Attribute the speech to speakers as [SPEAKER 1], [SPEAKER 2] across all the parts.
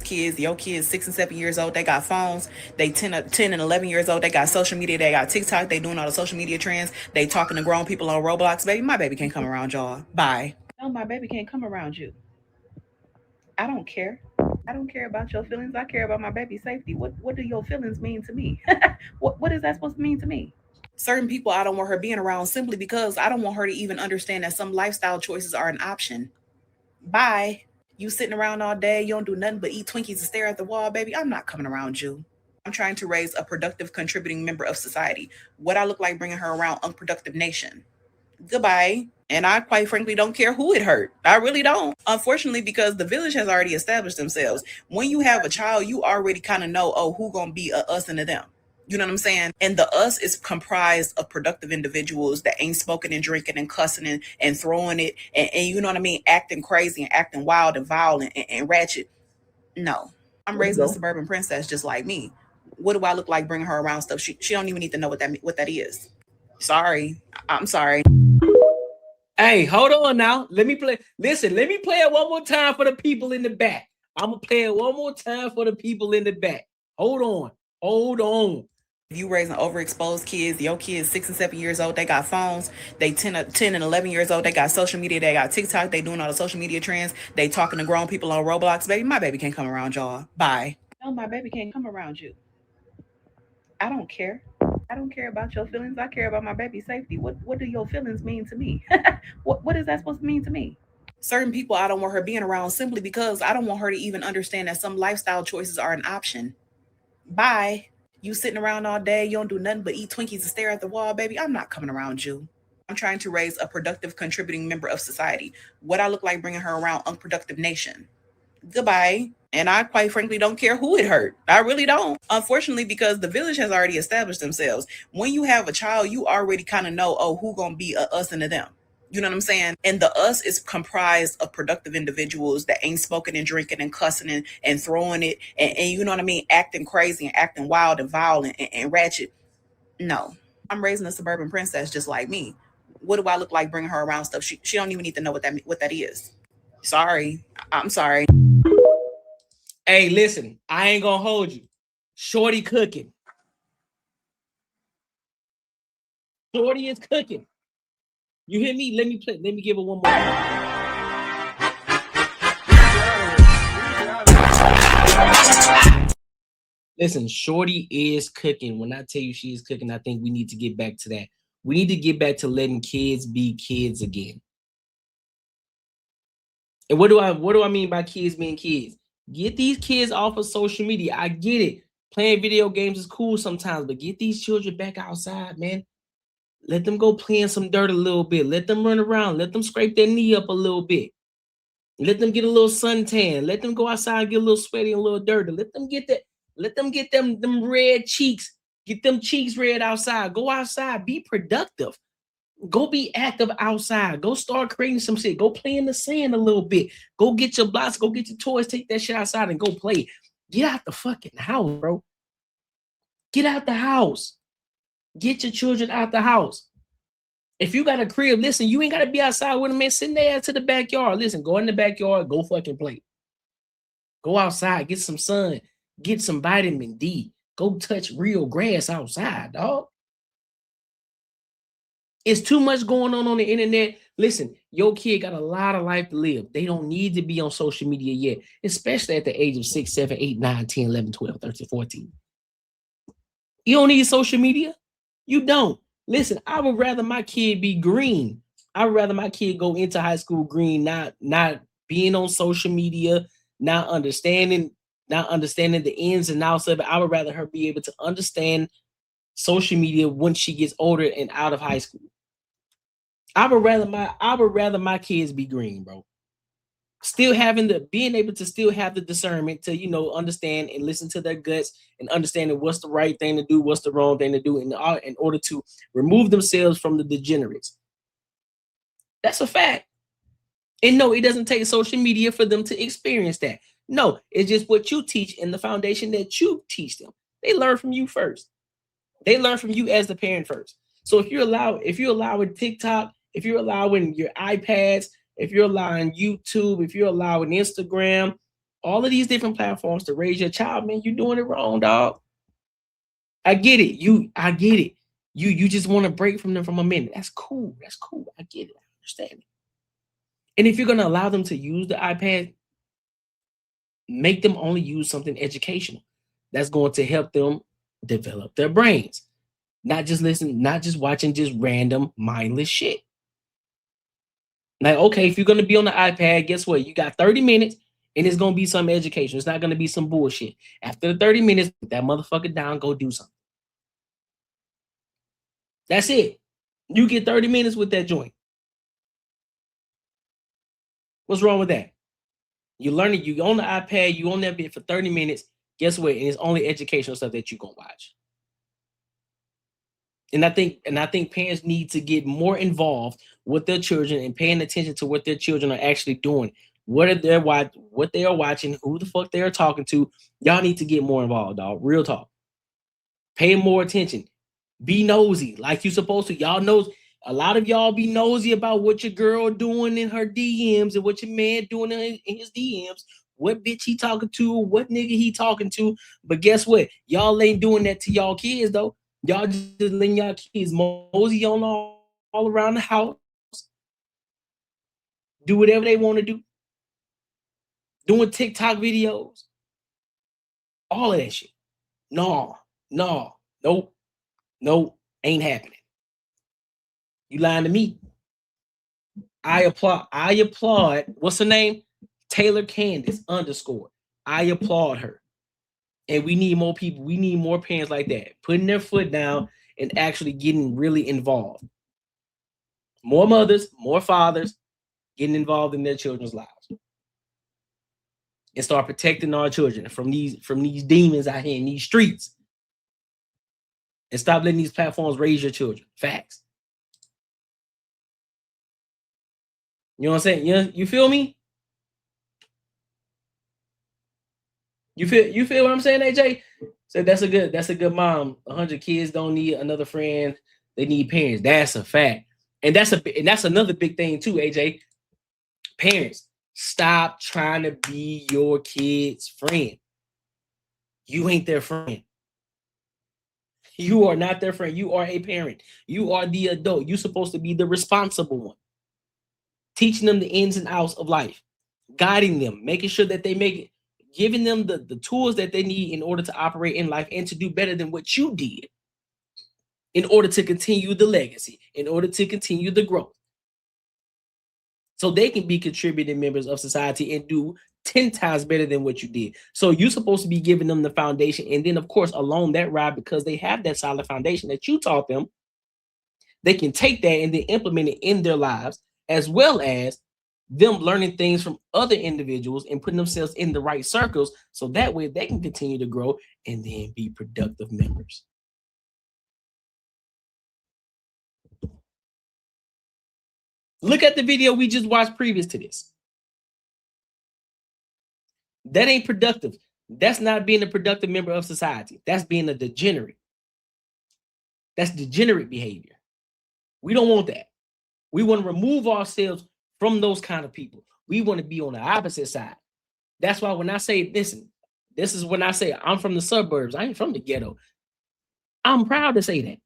[SPEAKER 1] kids. Your kids 6 and 7 years old, they got phones. They 10 and 11 years old, they got social media, they got TikTok, they doing all the social media trends. They talking to grown people on Roblox. Baby, my baby can't come around y'all. Bye. No, my baby can't come around you. I don't care. I don't care about your feelings. I care about my baby's safety. What do your feelings mean to me? What is that supposed to mean to me? Certain people I don't want her being around simply because I don't want her to even understand that some lifestyle choices are an option. Bye. You sitting around all day, you don't do nothing but eat Twinkies and stare at the wall, baby. I'm not coming around you. I'm trying to raise a productive, contributing member of society. What I look like bringing her around unproductive nation. Goodbye. And I quite frankly don't care who it hurt. I really don't. Unfortunately, because the village has already established themselves. When you have a child, you already kind of know, oh, who gonna be a us and a them. You know what I'm saying? And the us is comprised of productive individuals that ain't smoking and drinking and cussing and throwing it and you know what I mean, acting crazy and acting wild and violent and ratchet. No. I'm raising a suburban princess just like me. What do I look like bringing her around stuff? She don't even need to know what that is. Sorry. I'm sorry.
[SPEAKER 2] Hey, hold on now. Let me play. Listen, let me play it one more time for the people in the back. I'm going to play it one more time for the people in the back. Hold on. Hold on.
[SPEAKER 1] If you raising overexposed kids, your kids 6 and 7 years old, they got phones. They 10 and 11 years old, they got social media, they got TikTok, they doing all the social media trends. They talking to grown people on Roblox. Baby, my baby can't come around y'all. Bye. No, my baby can't come around you. I don't care. I don't care about your feelings. I care about my baby's safety. What do your feelings mean to me? What is that supposed to mean to me? Certain people I don't want her being around simply because I don't want her to even understand that some lifestyle choices are an option. Bye. You sitting around all day, you don't do nothing but eat Twinkies and stare at the wall, baby. I'm not coming around you. I'm trying to raise a productive, contributing member of society. What I look like bringing her around unproductive nation. Goodbye. And I quite frankly don't care who it hurt. I really don't. Unfortunately, because the village has already established themselves. When you have a child, you already kind of know, oh, who gonna be a us and a them. You know what I'm saying? And the us is comprised of productive individuals that ain't smoking and drinking and cussing and throwing it and you know what I mean, acting crazy and acting wild and violent and ratchet. No. I'm raising a suburban princess just like me. What do I look like bringing her around stuff? She don't even need to know what that is. Sorry. I'm sorry.
[SPEAKER 2] Hey, listen, I ain't gonna hold you. Shorty cooking. Shorty is cooking. You hear me? Let me play. Let me give it one more. Listen, Shorty is cooking. When I tell you she is cooking, I think we need to get back to that. We need to get back to letting kids be kids again. And what do I mean by kids being kids? Get these kids off of social media. I get it. Playing video games is cool sometimes, but get these children back outside, man. Let them go play in some dirt a little bit. Let them run around. Let them scrape their knee up a little bit. Let them get a little suntan. Let them go outside and get a little sweaty and a little dirty. Let them get that. Let them get them red cheeks. Get them cheeks red outside. Go outside. Be productive. Go be active outside. Go start creating some shit. Go play in the sand a little bit. Go get your blocks. Go get your toys. Take that shit outside and go play. Get out the fucking house, bro. Get out the house. Get your children out the house. If you got a crib, listen, you ain't got to be outside with them, man. Send their ass to the backyard. Listen, go in the backyard. Go fucking play. Go outside. Get some sun. Get some vitamin D. Go touch real grass outside, dog. It's too much going on the internet. Listen, your kid got a lot of life to live. They don't need to be on social media yet, especially at the age of 6, 7, 8, 9, 10, 11, 12, 13, 14. You don't need social media. You don't. Listen, I would rather my kid be green. I would rather my kid go into high school green, not being on social media, not understanding the ins and outs of it. I would rather her be able to understand social media once she gets older and out of high school. I would rather my kids be green, bro. Still being able to still have the discernment to, understand and listen to their guts and understanding what's the right thing to do, what's the wrong thing to do in order to remove themselves from the degenerates. That's a fact. And no, it doesn't take social media for them to experience that. No, it's just what you teach and the foundation that you teach them. They learn from you first. They learn from you as the parent first. So if you're allowing TikTok, if you're allowing your iPads, if you're allowing YouTube, if you're allowing Instagram, all of these different platforms to raise your child, man, you're doing it wrong, dog. I get it. I get it. You just want to break from them from a minute. That's cool. That's cool. I get it. I understand it. And if you're going to allow them to use the iPad, make them only use something educational that's going to help them develop their brains. Not just watching just random mindless shit. Like, okay, if you're going to be on the iPad, guess what? You got 30 minutes and it's going to be some education. It's not going to be some bullshit. After the 30 minutes, put that motherfucker down, go do something. That's it. You get 30 minutes with that joint. What's wrong with that? You learn it. You on the iPad. You on that bit for 30 minutes. Guess what? And it's only educational stuff that you're gonna watch. And I think parents need to get more involved with their children and paying attention to what their children are actually doing. What they are watching, who the fuck they are talking to. Y'all need to get more involved, dog. Real talk. Pay more attention. Be nosy like you're supposed to. Y'all knows. A lot of y'all be nosy about what your girl doing in her DMs and what your man doing in his DMs, what bitch he talking to, what nigga he talking to. But guess what? Y'all ain't doing that to y'all kids, though. Y'all just letting y'all kids mosey on all around the house, do whatever they want to do, doing TikTok videos, all of that shit. No, nope, ain't happening. You lying to me. I applaud. What's her name? Taylor Candice _ I applaud her. And we need more people. We need more parents like that, putting their foot down and actually getting really involved. More mothers, more fathers getting involved in their children's lives. And start protecting our children from these demons out here in these streets. And stop letting these platforms raise your children. Facts. You know what I'm saying? You feel me? You feel what I'm saying, AJ? So that's a good mom. 100 kids don't need another friend. They need parents. That's a fact. And that's another big thing too, AJ. Parents, stop trying to be your kid's friend. You ain't their friend. You are not their friend. You are a parent. You are the adult. You're supposed to be the responsible one. Teaching them the ins and outs of life, guiding them, making sure that they make it, giving them the tools that they need in order to operate in life and to do better than what you did, in order to continue the legacy, in order to continue the growth. So they can be contributing members of society and do 10 times better than what you did. So you're supposed to be giving them the foundation. And then, of course, along that ride, because they have that solid foundation that you taught them, they can take that and then implement it in their lives, as well as them learning things from other individuals and putting themselves in the right circles. So that way they can continue to grow and then be productive members. Look at the video we just watched previous to this. That ain't productive. That's not being a productive member of society. That's being a degenerate. That's degenerate behavior. We don't want that. We want to remove ourselves from those kind of people. We want to be on the opposite side. That's why when I say, listen, this is when I say I'm from the suburbs. I ain't from the ghetto. I'm proud to say that.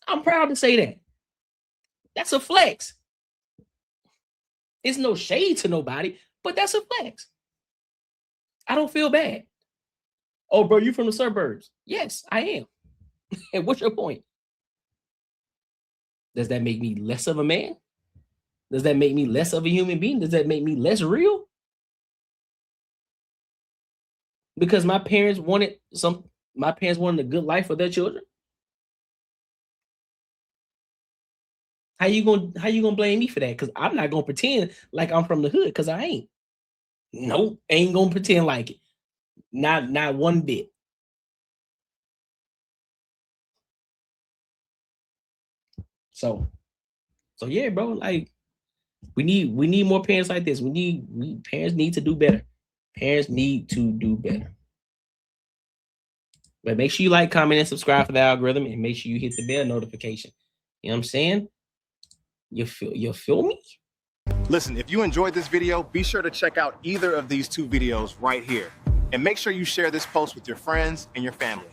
[SPEAKER 2] I'm proud to say that. That's a flex. It's no shade to nobody, but that's a flex. I don't feel bad. Oh, bro, you from the suburbs? Yes, I am. And what's your point? Does that make me less of a man? Does that make me less of a human being? Does that make me less real? Because my parents wanted a good life for their children. How you gonna blame me for that? Because I'm not gonna pretend like I'm from the hood, because I ain't. Nope, ain't gonna pretend like it. Not one bit. So yeah, bro. Like we need more parents like this. Parents need to do better. Parents need to do better. But make sure you like, comment, and subscribe for the algorithm, and make sure you hit the bell notification. You know what I'm saying? You feel me?
[SPEAKER 3] Listen, if you enjoyed this video, be sure to check out either of these two videos right here. And make sure you share this post with your friends and your family.